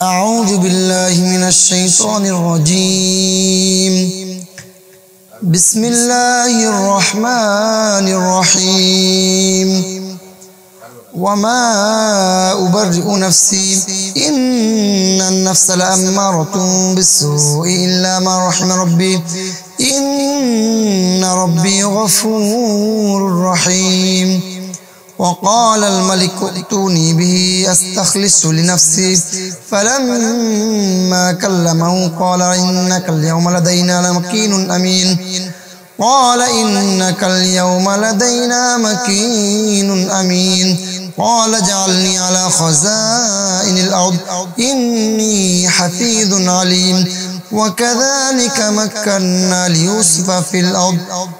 أعوذ بالله من الشيطان الرجيم. بسم الله الرحمن الرحيم. وما أبرئ نفسي إن النفس لأمارة بالسوء إلا ما رحم ربي إن ربي غفور رحيم. وقال الملك ائتوني به أستخلص لنفسي فلما كلمه قال إنك اليوم لدينا لمكين أمين. قال إنك اليوم لدينا مكين أمين. قال اجعلني على خزائن الأرض إني حفيظ عليم. وكذلك مكنا ليوسف في الأرض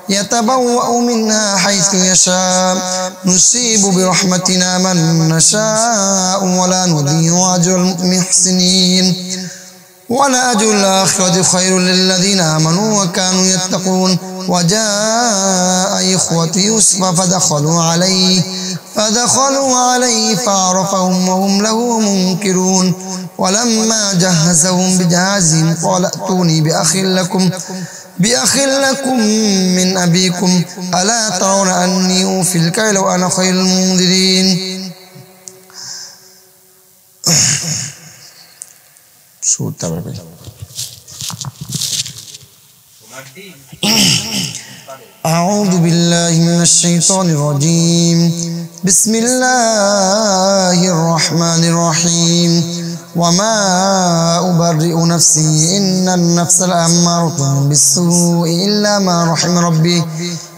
يتبوأ منها حيث يشاء نصيب برحمتنا من نشاء ولا نضيع أجر المحسنين. ولأجر الآخرة خير للذين آمنوا وكانوا يتقون. وجاء إخوة يوسف فدخلوا عليه فعرفهم وهم له منكرون. ولما جهزهم بجهازهم قال ائتوني بأخ لكم من أبيكم ألا ترون أني أوفي الكيل وأنا خير المنزلين. أعوذ بالله من الشيطان الرجيم. بسم الله الرحمن الرحيم. وما أبرئ نفسي إن النفس لأمارة بالسوء إلا ما رحم ربي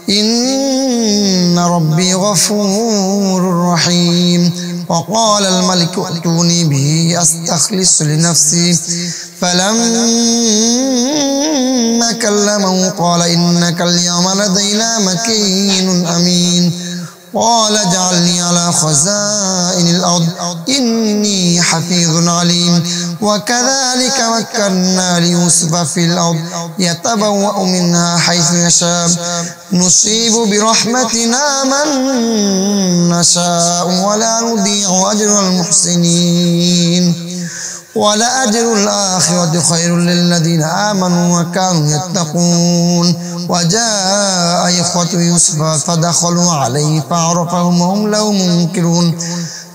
إن ربي غفور رحيم. وقال الملك ائتوني به أستخلص لنفسي فلما كلمه قال إنك اليوم لدينا مكين أمين. قال اجعلني على خزائن الأرض إني حفيظ عليم. وكذلك مكنا ليوسف في الأرض يتبوأ منها حيث يشاء نصيب برحمتنا من نشاء ولا نضيع أجر المحسنين. ولأجر الآخرة خير للذين آمنوا وكانوا يتقون. وجاء إخوة يوسف فدخلوا عليه فعرفهم وهم له منكرون.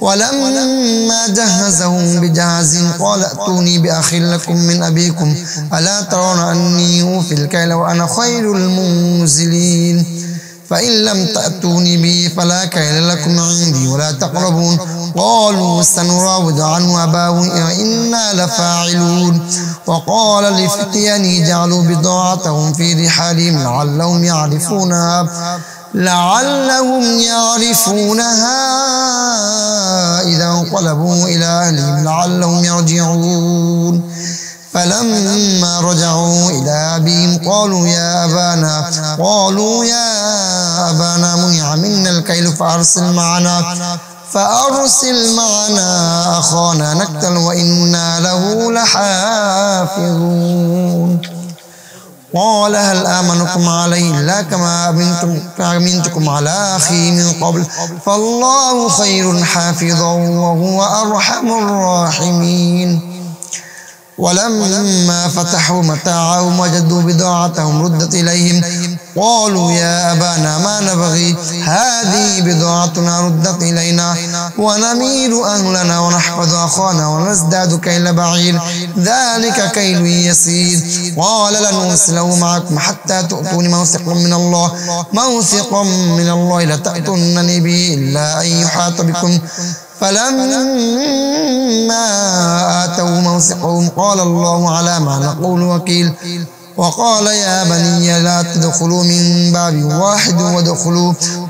ولما جهزهم بجهازهم قال ائتوني بأخ لكم من أبيكم ألا ترون أني أوفي الكيل وأنا خير المنزلين. فإن لم تأتوني به فلا كيل لكم عندي ولا تقربون. قالوا سنراود عنه أباه وإنا لفاعلون. وقال لفتيانه جعلوا بضاعتهم في رحالهم لعلهم يعرفونها إذا انقلبوا إلى أهلهم لعلهم يرجعون. فلما رجعوا إلى أبيهم قالوا يا أبانا منع منا الكيل فأرسل معنا أخانا نكتل وإنا له لحافظون. قال هل آمنكم عليه إلا كما أمنتكم على أخيه من قبل فالله خير حافظا وهو أرحم الراحمين. ولما فتحوا متاعهم وجدوا بضاعتهم ردت إليهم قالوا يا أبانا ما نبغي هذه بضاعتنا ردت إلينا ونمير أهلنا ونحفظ أخانا ونزداد كيل بعير ذلك كيل يسير. قال لن أرسله معكم حتى تؤتوني موثقا من الله لتأتونني به إلا أن يحاط بكم. فلما آتوا موثقهم قال الله على ما نقول وكيل. وقال يا بني لا تدخلوا من باب واحد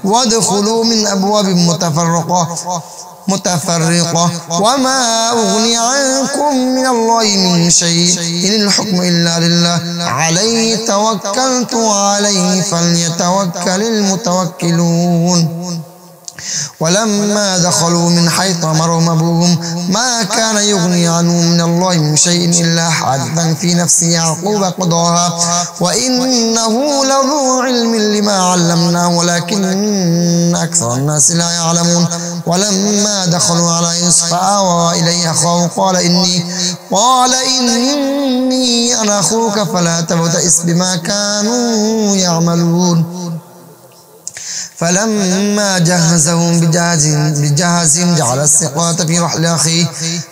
وادخلوا من أبواب متفرقة وما أغني عنكم من الله من شيء إن الحكم إلا لله عليه توكلت وعليه فليتوكل المتوكلون. ولما دخلوا من حيث أمرهم أبوهم ما كان يغني عنهم من الله من شيء إلا حادثا في نفس يعقوب قضاها وإنه لذو علم لما علمناه ولكن أكثر الناس لا يعلمون ولما دخلوا على يوسف آوى إليه أخاه قال إني أنا أخوك فلا تبتئس بما كانوا يعملون فلما جهزهم بجهازهم جعل السقاية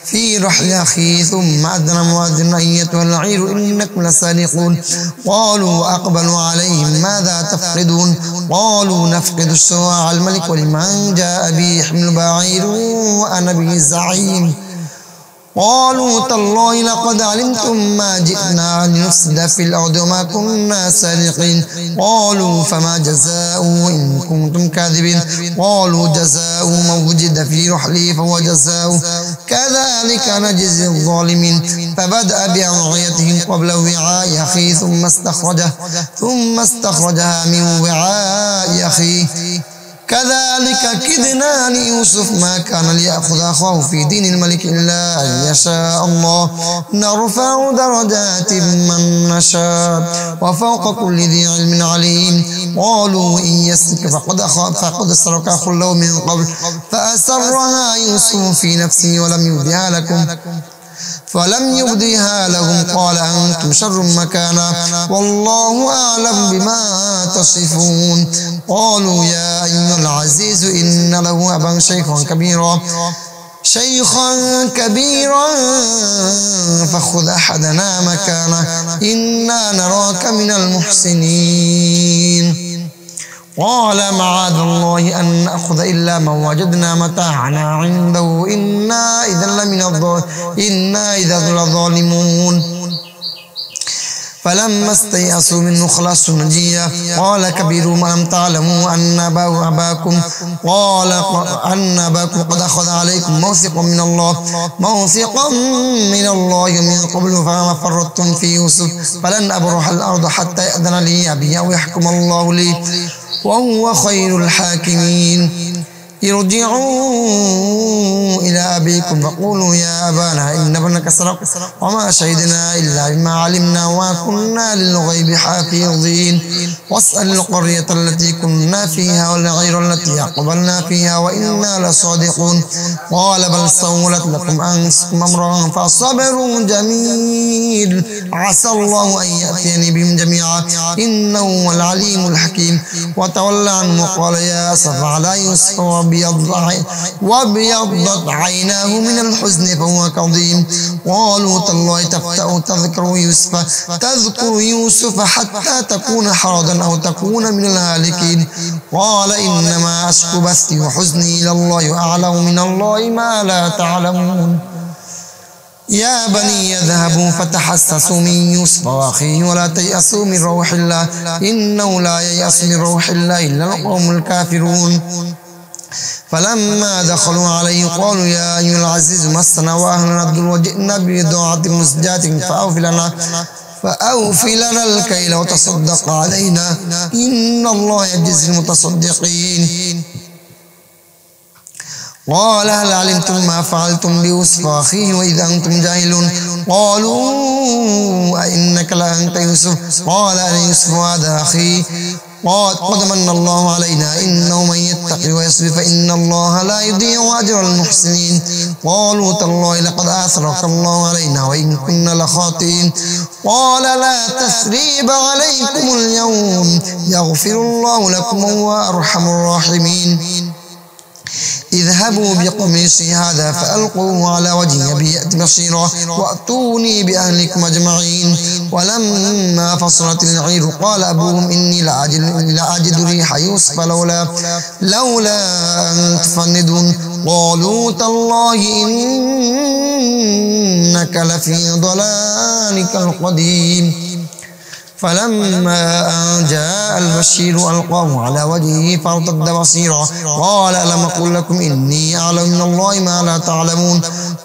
في رحل أخيه ثم أذن مؤذن أيتها العير إنكم لسارقون قالوا أقبلوا عليهم ماذا تفقدون قالوا نفقد الشواع الملك ولمن جاء به حمل بعير وأنا به زعيم قالوا تالله لقد علمتم ما جئنا لنفسد في الأرض وما كنا سارقين قالوا فما جزاؤه إن كنتم كاذبين قالوا جزاؤه من وجد في رحله فهو جزاؤه كذلك نجزي الظالمين فبدأ بأوعيتهم قبل وعاء أخيه ثم استخرجها من وعاء أخيه كذلك كدنا ليوسف ما كان ليأخذ أخاه في دين الملك إلا أن يشاء الله نرفع درجات من نشاء وفوق كل ذي علم عليم قالوا إن يسرق فقد سرق أخ له من قبل فأسرها يوسف في نفسه فلم يبدها لهم قال أنتم شر مكانا والله أعلم بما تصفون قالوا يا أيها العزيز إن له أبا شيخا كبيرا فخذ أحدنا مكانه إنا نراك من المحسنين قال معاذ الله أن نأخذ إلا من وجدنا متاعنا عنده إنا إذا لظالمون فلما استيأسوا منه خلصوا نجيا قال كبيرهم ألم تعلموا أن أباكم قد أخذ عليكم موثقا من الله من قبل فما فرطتم في يوسف فلن أبرح الأرض حتى يأذن لي أبي أو يحكم الله لي وهو خير الحاكمين ارجعوا إلى أبيكم فقولوا يا أبانا إن ابنك سرق وما شهدنا إلا بما علمنا وما كنا للغيب حافظين واسأل القرية التي كنا فيها والعير التي أقبلنا فيها وإنا لصادقون قال بل سولت لكم أنفسكم أمرا فصبر جميل عسى الله أن يأتيني بهم جميعا إنه هو العليم الحكيم وتولى عنه وقال يا أسف على يوسف وابيضت عيناه من الحزن فهو كظيم قالوا تالله تفتأ تذكر يوسف حتى تكون حرضا أو تكون من الهالكين قال إنما أشكو بثي وحزني إلى الله وأعلم من الله ما لا تعلمون يا بني يذهبوا فتحسسوا من يوسف وأخيه ولا تيأسوا من روح الله إنه لا ييأس من روح الله إلا القوم الكافرون فلما دخلوا عليه قالوا يا أيها العزيز مسنا وأهلنا الضر وجئنا ببضاعة مزجاة فأوفي لنا الكيل وتصدق علينا إن الله يجزي المتصدقين قال هل علمتم ما فعلتم بيوسف وأخيه وإذا أنتم جاهلون قالوا أئنك لأنت يوسف قال أنا يوسف وهذا أخي قد من الله علينا إنه من يتقي ويصبر فإن الله لا يضيع أجر المحسنين قالوا تالله لقد آثرك الله علينا وإن كنا لخاطئين قال لا تثريب عليكم اليوم يغفر الله لكم وهو أرحم الراحمين اذهبوا بقميصي هذا فألقوه على وجهي يأت بصيرا وأتوني بأهلكم أجمعين ولما فصلت العير قال أبوهم إني لأجد ريح يوسف لولا أن تفندون قالوا تالله إنك لفي ضلالك القديم فلما أن جاء البشير ألقاه على وجهه فارتد بصيرا قال ألم أقل لكم إني أعلم من الله ما لا تعلمون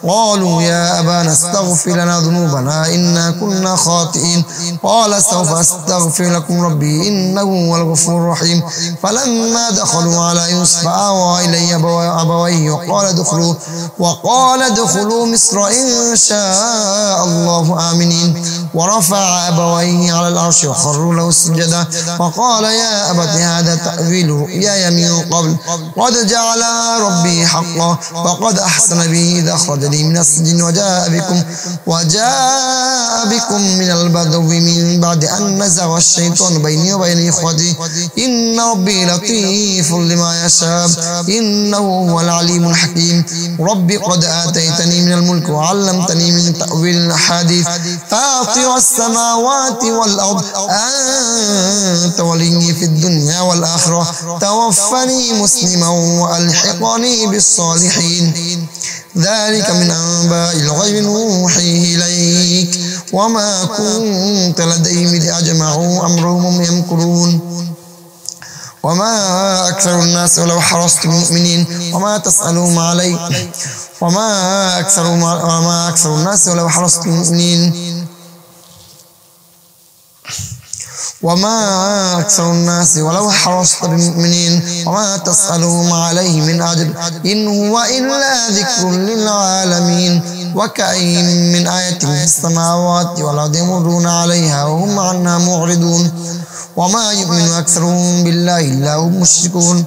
قالوا يا أبانا استغفر لنا ذنوبنا إنا كنا خاطئين قال سوف أستغفر لكم ربي إنه هو الغفور الرحيم فلما دخلوا على يوسف آوى إليه أبويه وقال ادخلوا مصر إن شاء الله آمنين ورفع أبويه على العرش وخروا له سجدا وقال يا أبت هذا تأويل رؤياي من قبل قد جعلها ربي حقا وقد أحسن بي إذ أخرجني من السجن وجاء بكم من البدو من بعد أن نزغ الشيطان بيني وبين إخوتي إن ربي لطيف لما يشاء إنه هو العليم الحكيم رب قد آتيتني من الملك وعلمتني من تأويل الأحاديث فاطر السماوات والأرض أنت ولي في الدنيا والآخرة توفني مسلما وألحقني بالصالحين ذلك من أنباء الغيب نوحيه إليك وما كنت لديهم إذ أجمعوا أمرهم يمكرون وما أكثر الناس ولو حرصت بمؤمنين وما تسألهم عليه وما أكثر الناس ولو حرصت بمؤمنين وما أكثر الناس ولو حرصت بمؤمنين وما تسألهم عليه من أجر إن هو إلا ذكر للعالمين وكأين من آية في السماوات والأرض يمرون عليها وهم عنها معرضون وما يؤمن أكثرهم بالله إلا هم مشركون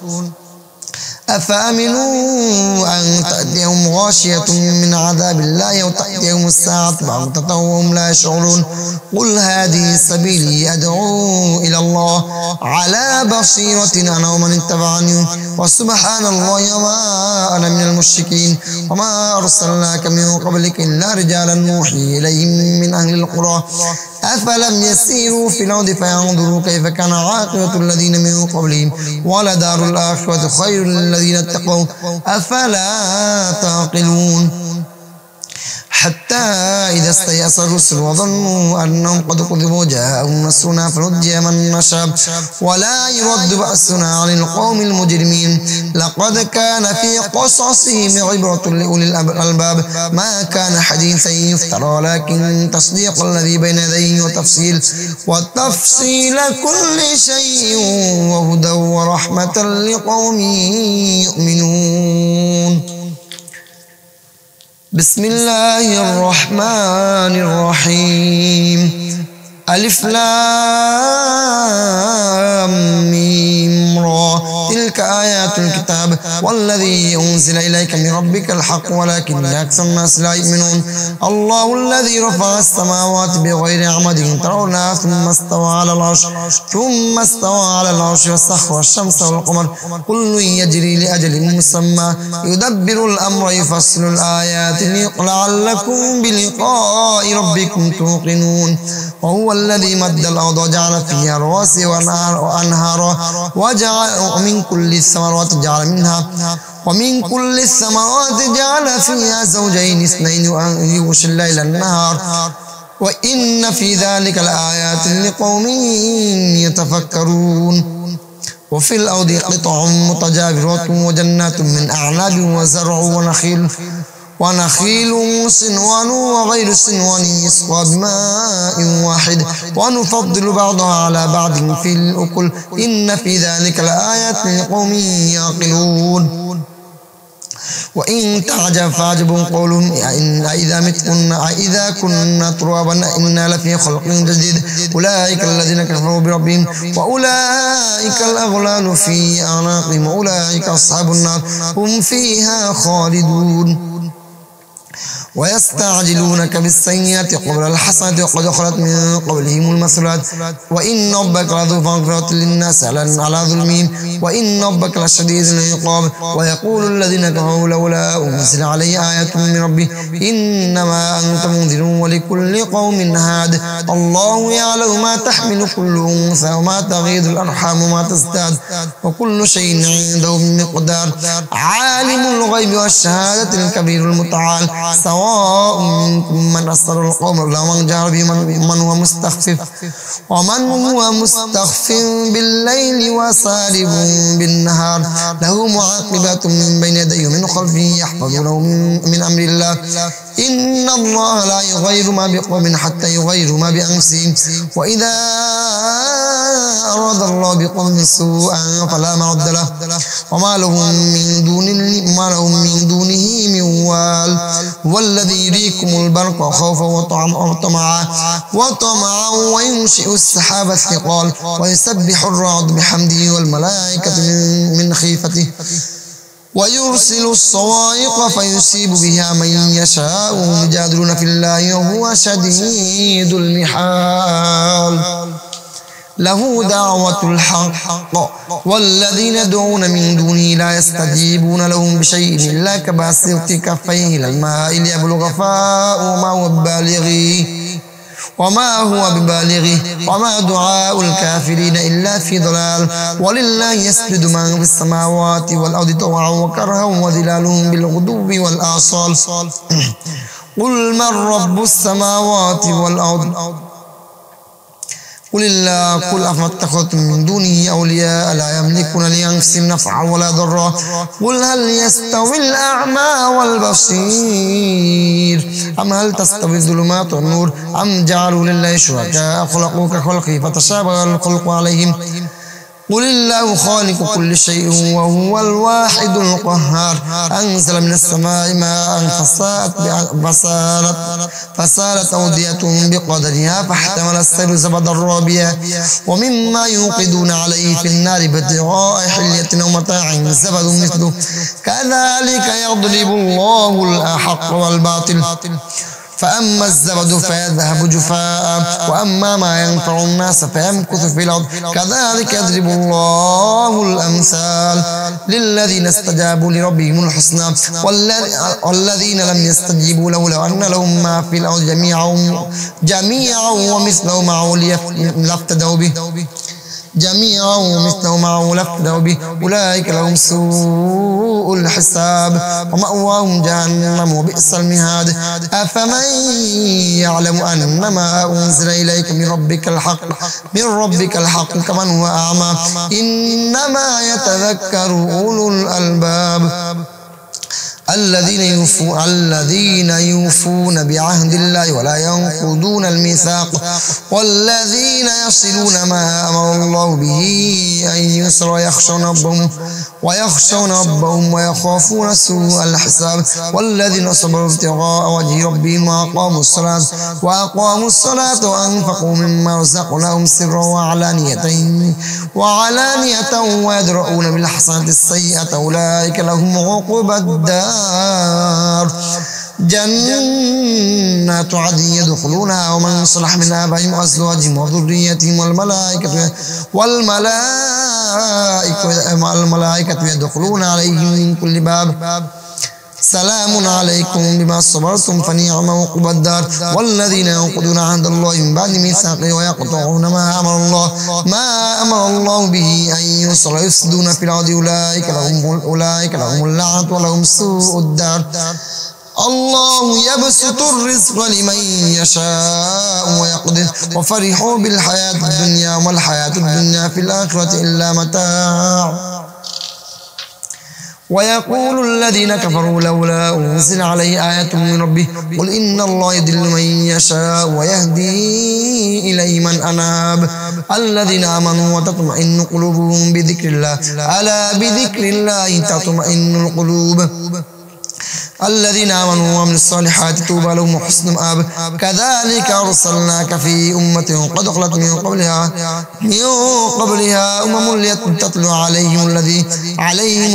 أفأمنوا أن تأتيهم غاشية من عذاب الله أو تأتيهم الساعة بغتة وهم لا يشعرون قل هذه سبيلي أدعو إلى الله على بصيرة أنا ومن اتبعني وسبحان الله وما أنا من المشركين وما أرسلناك من قبلك إلا رجالا نوحي إليهم من أهل القرى أفلم يسيروا في الأرض فينظروا كيف كان عاقبة الذين من قبلهم ولدار الآخرة خير للذين اتقوا أفلا تعقلون حتى إذا استيأس الرسل وظنوا أنهم قد كذبوا جاءهم نصرنا فنجي من نشاء ولا يرد بأسنا عن القوم المجرمين لقد كان في قصصهم عبرة لأولي الألباب ما كان حديثا يفترى لكن تصديق الذي بين يديه وتفصيل كل شيء وهدى ورحمة لقوم يؤمنون بسم الله الرحمن الرحيم ألف لام ميم را تلك آيات الكتاب والذي أنزل إليك من ربك الحق ولكن أكثر الناس لا يؤمنون الله الذي رفع السماوات بغير عمد ترونها ثم استوى على العرش وسخر الشمس والقمر كل يجري لأجل مسمى يدبر الأمر يفصل الآيات لعلكم بلقاء ربكم توقنون وهو الذي مد الأرض وجعل فيها رواسي وأنهارا وجعل من كل الثمرات جعل فيها زوجين اثنين يغشي الليل النهار وإن في ذلك لآيات لقوم يتفكرون وفي الأرض قطع متجاورات وجنات من أعناب وزرع ونخيل صنوان وغير صنوان يسقى بماء واحد ونفضل بعضها على بعض في الأكل إن في ذلك لآيات لقوم يعقلون وإن تعجب فعجب قولهم أإذا كنا ترابا إنا لفي خلق جديد أولئك الذين كفروا بربهم وأولئك الأغلال في أعناقهم وأولئك أصحاب النار هم فيها خالدون ويستعجلونك بالسيئة قبل الحسنة وقد خلت من قبلهم المثلات وإن ربك لذو مغفرة للناس على ظلمهم وإن ربك لشديد العقاب ويقول الذين كفروا لولا أنزل علي آية من ربي إنما أنت منذر ولكل قوم هاد الله يعلم ما تحمل كل أنثى وما تغيض الأرحام وما تزداد وكل شيء عنده بمقدار عالم الغيب والشهادة الكبير المتعال سواء منكم من أسر القول ومن جهر به من هو مستخف بالليل وسارب بالنهار له معقبات من بين يديه ومن خلفه يحفظونه من أمر الله إن الله لا يغير ما بقوم حتى يغيروا ما بأنفسهم وإذا أراد الله بقوم سوءا فلا مرد له وما لهم من دونه من وال والذي يريكم البرق خوفا وطمعا وينشئ السحاب الثقال ويسبح الرعد بحمده والملائكة من خيفته ويرسل الصواعق فيصيب بها من يشاء ويجادلون في الله وهو شديد المحال له دعوة الحق والذين يدعون من دونه لا يستجيبون لهم بشيء إلا كباسط كفيه إلى الماء ليبلغ فاء وما هو ببالغه وما دعاء الكافرين إلا في ضلال ولله يسجد من في السماوات والأرض طوعا وكرها وظلالهم بالغدو والآصال قل من رب السماوات والأرض قل الله قل أفاتخذتم من دونه أولياء لا يملكون لأنفسهم نفعا ولا ضرا قل هل يستوي الأعمى والبصير أم هل تستوي الظلمات والنور أم جعلوا لله شركاء خلقوا كخلقه فتشابه الخلق عليهم قل الله خالق كل شيء وهو الواحد القهار أنزل من السماء ماء فسالت أودية بقدرها فاحتمل السيل زبدا رابيا ومما يوقدون عليه في النار ابتغاء حلية أو متاع زبد مثله كذلك يضرب الله الحق والباطل فأما الزبد فيذهب جفاء وأما ما ينفع الناس فيمكث في الأرض كذلك يضرب الله الأمثال للذين استجابوا لربهم الحسنى والذين لم يستجيبوا له لو أن لهم ما في الأرض جميعا ومثله معه لافتدوا به جميعا ومثله معه لافتدوا به أولئك لهم سوء الحساب ومأواهم جهنم وبئس المهاد أفمن يعلم أنما أنزل إليك من ربك الحق كمن هو أعمى إنما يتذكر أولو الألباب الذين يوفون بعهد الله ولا ينقضون الميثاق والذين يصلون ما أمر الله به أن يوصل ويخشون ربهم ويخافون سوء الحساب والذين صبروا ابتغاء وجه ربهم وأقاموا الصلاة وأنفقوا مما رزقناهم سرا وعلانية ويدرؤون بالحسنة السيئة أولئك لهم عقبى الدار جنات عدن يدخلونها ومن صلح من آبائهم وأزواجهم وذريتهم والملائكة يدخلون عليهم من كل باب سلام عليكم بما صبرتم فنعم عقبى الدار والذين ينقضون عهد الله من بعد ميثاقه ويقطعون ما أمر الله به أن يوصل ويفسدون في الأرض أولئك لهم اللعنة ولهم سوء الدار الله يبسط الرزق لمن يشاء ويقدر وفرحوا بالحياة الدنيا وما الحياة الدنيا في الآخرة إلا متاع ويقول الذين كفروا لولا أنزل عليه آية من ربه قل إن الله يضل من يشاء ويهدي إليه من أناب الذين آمنوا وتطمئن قلوبهم بذكر الله ألا بذكر الله تطمئن القلوب الذين آمنوا وعملوا الصالحات طوبى لهم وحسن مآب كذلك أرسلناك في أمة قد خلت من قبلها أمم لتتلو عليهم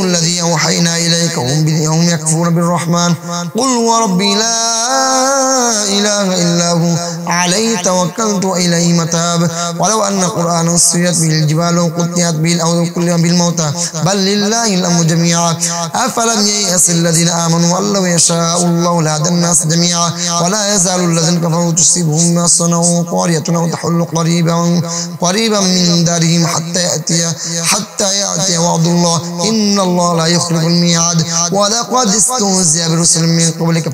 الذي أوحينا إليك وهم يكفرون بالرحمن قل وربي لا إله إلا هو عليه توكلت وإليه متاب ولو أن قرآنا سيرت به الجبال وقطعت به الأرض كلها بالموتى بل لله الأمر جميعا أفلم ييأس الذين آمنوا أن لو يشاء الله لهدى الناس جميعا ولا يزال الذين كفروا تصيبهم ما صنعوا قرية أو تحل قريبا من دارهم حتى يأتي وعد الله إن الله لا يخلف الميعاد ولقد استهزئ برسل من قبلك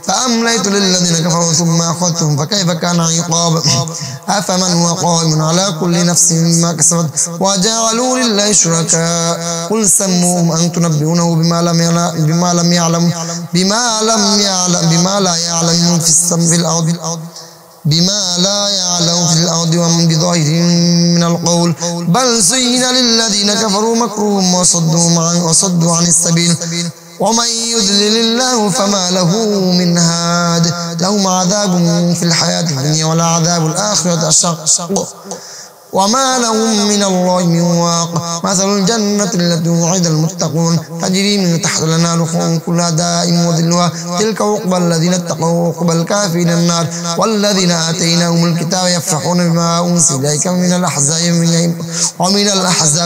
فأمليت للذين كفروا ثم أخذتهم فكيف كان عقاب أفمن هو قائم على كل نفس ما كسبت وجعلوا لله شركاء قل سموهم أن تنبئونه بما لا يعلم في الأرض ومن بظاهر من القول بل زين للذين كفروا مكرهم وصدوا عن السبيل ومن يضلل الله فما له من هاد لهم عذاب في الحياة الدنيا ولعذاب الآخرة أشق وما لهم من الله من واق مثل الجنة التي وعد المتقون تجري من تحت الأنهار كلها دائم وظلها تلك عقبى الذين اتقوا وعقبى الكافرين النار والذين آتيناهم الكتاب يفرحون بما أنزل إليك من الأحزاب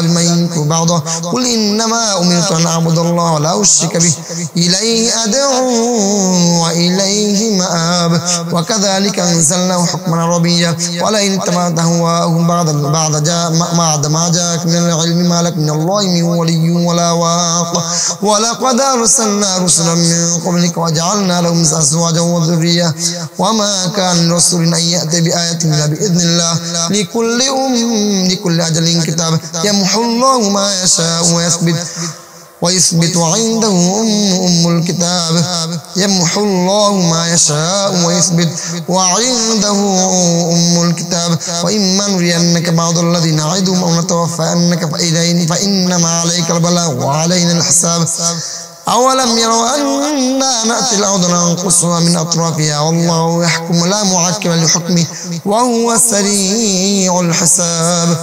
من ينكر بعضه قل إنما أمرت أن أعبد الله ولا أشرك به إليه أدعو وإليه مآب وكذلك أنزلناه حكما عربيا ولئن اتبعت أهواءهم بعد ما جاءك من العلم ما لك من الله من ولي ولا واق ولقد أرسلنا رسلا من قبلك وجعلنا لهم أزواجا وذرية وما كان لرسول أن يأتي بآية إلا بإذن الله لكل أجل كتاب يمحو الله ما يشاء ويثبت عنده أم الكتاب يمحو الله ما يشاء ويثبت وعنده أم الكتاب وإما نرينك بعض الذين نعدهم أو نتوفينك فإنما عليك البلاغ وعلينا الحساب أولم يروا أنا نأتي الأرض ننقصها من أطرافها والله يحكم لا معقب لحكمه وهو سريع الحساب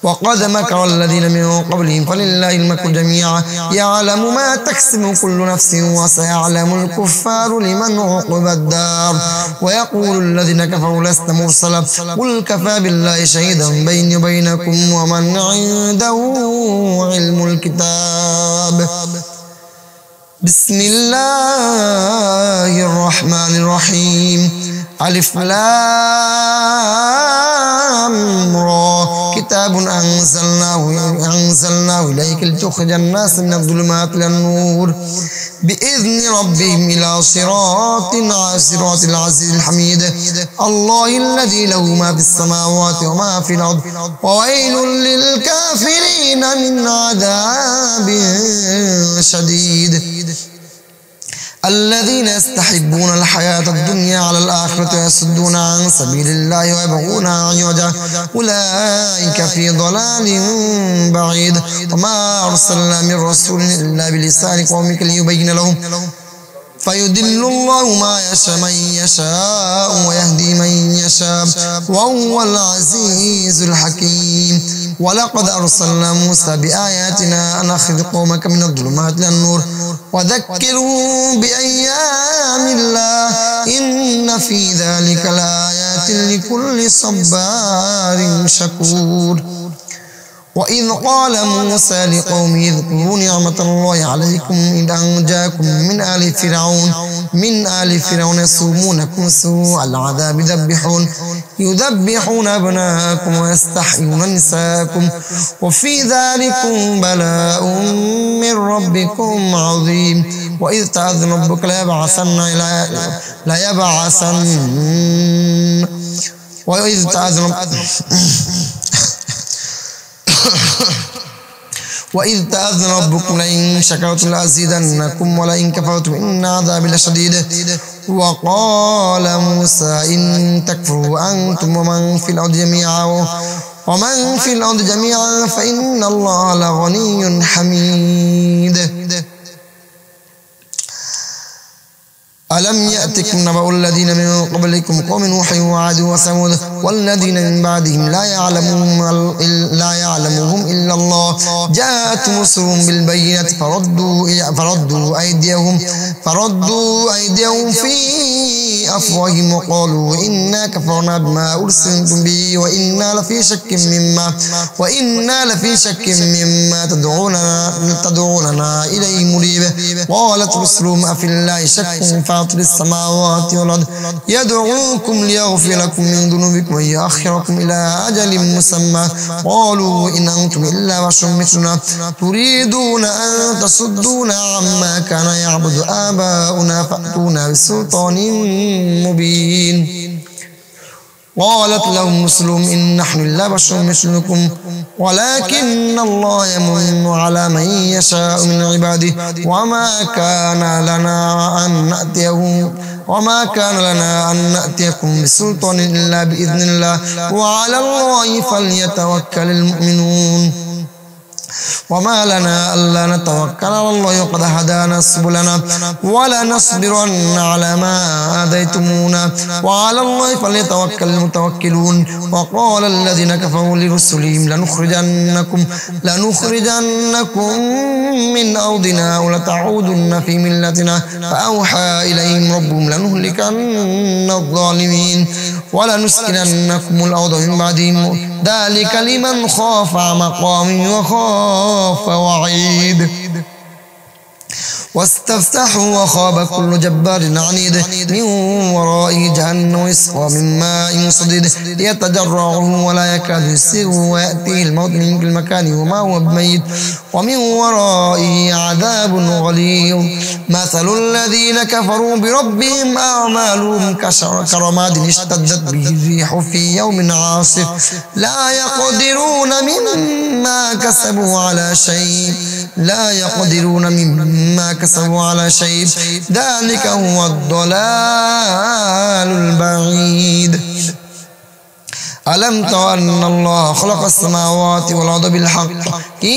وقد مكر الذين من قبلهم فلله المكر جميعا يعلم ما تكسب كل نفس وسيعلم الكفار لمن عقب الدار ويقول الذين كفروا لست مرسلا قل كفى بالله شهيدا بيني وبينكم ومن عنده علم الكتاب بسم الله الرحمن الرحيم ألف لام را كتاب أنزلناه إليك لتخرج الناس من الظلمات إلى النور بإذن ربهم إلى صراط العزيز الحميد الله الذي له ما في السماوات وما في الأرض وويل للكافرين من عذاب شديد الذين يستحبون الحياة الدنيا على الآخرة ويصدون عن سبيل الله ويبغونها عوجا أولئك في ضلال بعيد وما أرسلنا من رسول إلا بلسان قومك ليبين لهم فيدل الله من يشاء ويهدي من يشاء وهو العزيز الحكيم ولقد أرسلنا موسى بآياتنا أن أخرج قومك من الظلمات إلى النور وذكروا بأيام الله إن في ذلك لآيات لكل صبار شكور وإذ قال موسى لقومه اذكروا نعمة الله عليكم إذ أنجاكم من آل فرعون يسومونكم سوء العذاب يذبحون أبناءكم ويستحيون نساءكم وفي ذلكم بلاء من ربكم عظيم وإذ تأذن ربك وإذ تأذن ربكم لئن شكرتم لأزيدنكم ولئن كفرتم إن عذابي لشديد وقال موسى إن تكفروا أنتم ومن في الأرض جميعا فإن الله لغني حميد ألم يأتكم نبأ الذين من قبلكم قوم نوح وعاد وثمود والذين من بعدهم لا يعلمهم إلا الله جاءتهم رسلهم بالبينات فردوا أيديهم في أفواههم وقالوا إنا كفرنا بما أرسلتم به وإنا لفي شك مما تدعوننا إليه مريب. قالت رسلهم أفي الله شك فاطر السماوات والأرض يدعوكم ليغفر لكم من ذنوبكم ويؤخركم إلى أجل مسمى قالوا إن أنتم إلا بشر مثلنا تريدون أن تصدونا عما كان يعبد آباؤنا فأتونا بسلطان مبين. قالت لهم رسلهم إن نحن إلا بشر مثلكم ولكن الله يمن على من يشاء من عباده وما كان لنا أن نأتيكم بسلطان إلا بإذن الله وعلى الله فليتوكل المؤمنون. وما لنا ألا نتوكل على الله وقد هدانا سبلنا ولنصبرن على ما آذيتمونا وعلى الله فليتوكل المتوكلون. وقال الذين كفروا لرسلهم لنخرجنكم من أرضنا ولتعودن في ملتنا فأوحى إليهم ربهم لنهلكن الظالمين ولنسكننكم الأرض من بعدهم ذلك لمن خاف مقامي وخاف وعيد. واستفتحوا وخاب كل جبار عنيد من ورائه جهنم يسقى من ماء صديد يتجرعه ولا يكاد يسيغه ويأتيه الموت من كل مكان وما هو بميت ومن ورائه عذاب غليظ. مثل الذين كفروا بربهم أعمالهم كرماد اشتدت به الريح في يوم عاصف لا يقدرون مما كسبوا على شيء ذلك هو الضلال البعيد. ألم تر أن الله خلق السماوات والأرض بالحق إن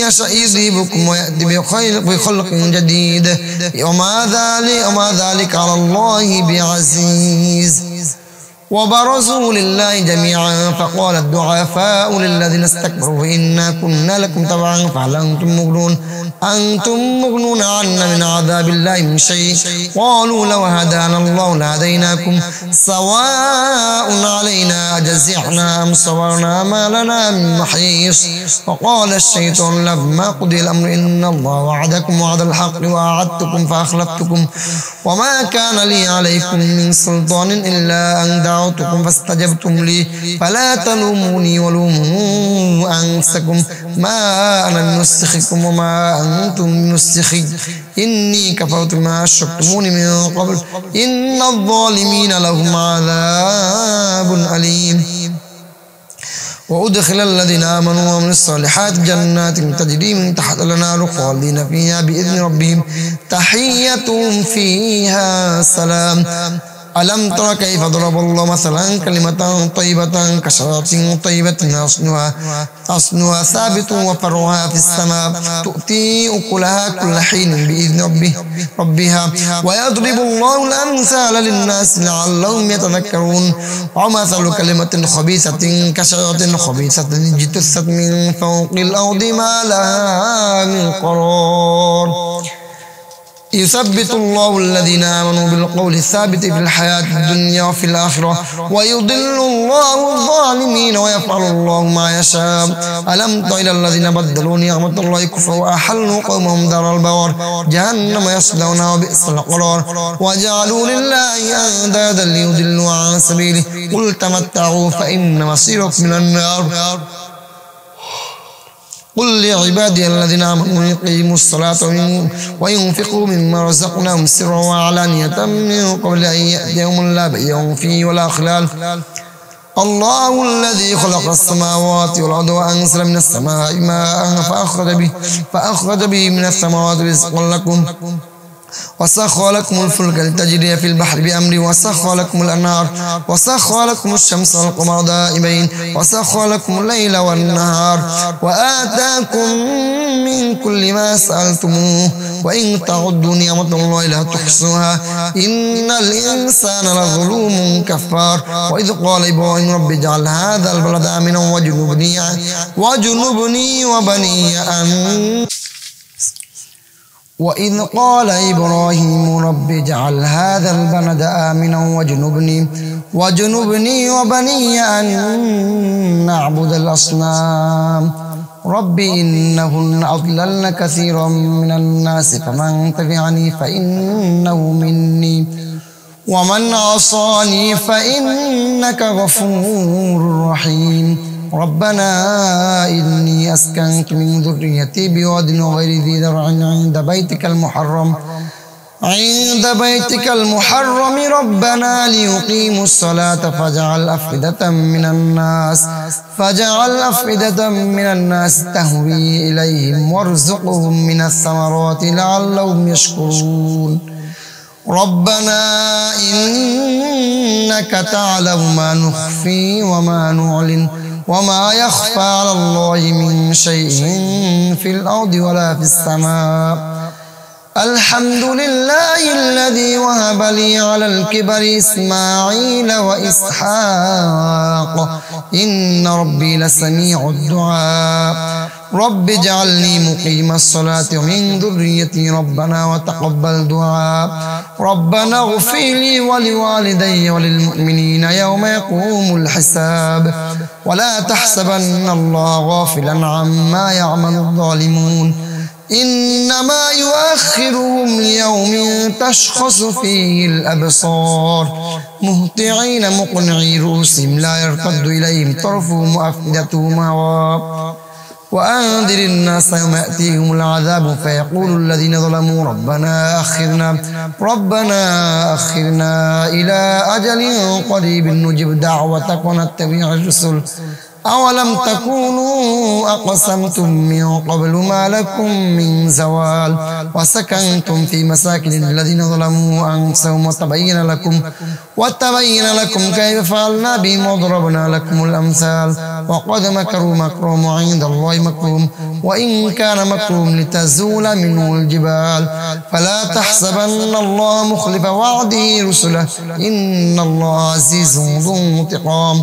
يشأ يذهبكم ويأتي بخلق جديد وما ذلك على الله بعزيز. وبرزوا لله جميعا فقال الضعفاء للذين استكبروا إنا كنا لكم تبعا فهل أنتم مغنون عنا من عذاب الله من شيء قالوا لو هدانا الله لهديناكم سواء علينا أجزعنا أم صبرنا ما لنا من محيص. وقال الشيطان لما قضي الأمر إن الله وعدكم وعد الحق ووعدتكم فأخلفتكم وما كان لي عليكم من سلطان إلا أن دعوتكم فاستجبتم لي فلا تلوموني ولوموا أنفسكم ما أنا بمسخكم وما أنتم بمسخي إني كفرت ما أشركتموني من قبل إن الظالمين لهم عذاب أليم. وأدخل الذين آمنوا وعملوا الصالحات جنات تجري من تحت الأنهار خالدين فيها بإذن ربهم تحيتهم فيها سلام. ألم تر كيف ضرب الله مثلا كلمة طيبة كشجرة طيبة أصلها ثابت وفرعها في السماء تؤتي أكلها كل حين بإذن ربها ويضرب الله الأمثال للناس لعلهم يتذكرون. ومثل كلمة خبيثة كشجرة خبيثة اجتثت من فوق الأرض ما لها من قرار يثبت الله الذين آمنوا بالقول الثابت في الحياة الدنيا وفي الآخرة ويضل الله الظالمين ويفعل الله ما يشاء. ألم تر إلى الذين بدلوا نعمة الله كفرا وأحلوا قومهم دار البوار جهنم يصلونها وبئس القرار وجعلوا لله أندادا ليضلوا عن سبيله قل تمتعوا فإن مصيركم من النار. قل لعبادي الذين آمنوا يقيموا الصلاة وينفقوا مما رزقناهم سرا وعلانية من قبل أن يأتي يوم لا بيع فيه ولا خلال. الله الذي خلق السماوات والأرض وأنزل من السماء ماء فأخرج به من الثمرات رزقا لكم وسخر لكم الفلك لتجري في البحر بأمره وسخر لكم الأنهار وسخر لكم الشمس والقمر دائبين وسخر لكم الليل والنهار وآتاكم من كل ما سألتموه وإن تعدوا نعمة الله لا تحصوها إن الإنسان لظلوم كفار وإذ قال إبراهيم رب اجعل هذا البلد آمنا وجنبني وبني أن وإذ قال إبراهيم رب اجعل هذا البلد آمنا وجنبني وبني أن نعبد الأصنام رب إنهن أضللن كثيرا من الناس فمن تبعني فإنه مني ومن عصاني فإنك غفور رحيم ربنا إني أسكنت من ذريتي بواد غير ذي زرع عند بيتك المحرم ربنا ليقيموا الصلاة فاجعل أفئدة من الناس تهوي إليهم وارزقهم من الثمرات لعلهم يشكرون ربنا إنك تعلم ما نخفي وما نعلن وما يخفى على الله من شيء في الأرض ولا في السماء الحمد لله الذي وهب لي على الكبر إسماعيل وإسحاق إن ربي لسميع الدعاء رب اجعلني مقيم الصلاة ومن ذريتي ربنا وتقبل دعاء ربنا اغفر لي ولوالدي وللمؤمنين يوم يقوم الحساب ولا تحسبن الله غافلا عما يعمل الظالمون إنما يؤخرهم ليوم تشخص فيه الأبصار مهطعين مقنعي رؤوسهم لا يرتد إليهم طرفهم وأفئدتهم هواء وأنذر الناس يوم يأتيهم العذاب فيقول الذين ظلموا ربنا أخرنا إلى أجل قريب نجب دعوتك ونتبع الرسل أولم تكونوا أقسمتم من قبل ما لكم من زوال وسكنتم في مساكن الذين ظلموا أنفسهم وتبين لكم كيف فعلنا بهم وضربنا لكم الأمثال وقد مكروا مكرهم عند الله مكرهم وإن كان مكرهم لتزول منه الجبال فلا تحسبن الله مخلف وعده رسله إن الله عزيز ذو انتقام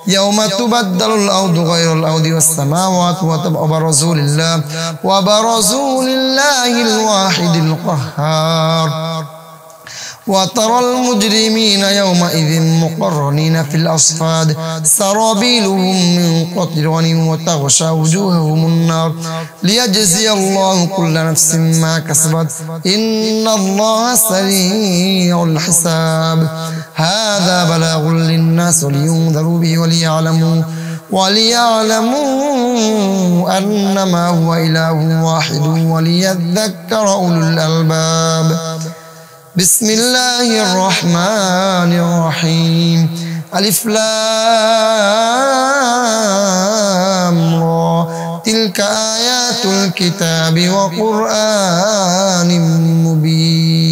يوم تبدل الأرض غير الأرض والسماوات وبرزوا لله الواحد القهار وترى المجرمين يومئذ مقرنين في الأصفاد سرابيلهم من قطران وتغشى وجوههم النار ليجزي الله كل نفس ما كسبت إن الله سريع الحساب هذا بلاغ للناس ولينذروا به وليعلموا أنما هو إله واحد وليذكر أولو الألباب بسم الله الرحمن الرحيم ألف لام را تلك آيات الكتاب وقرآن مبين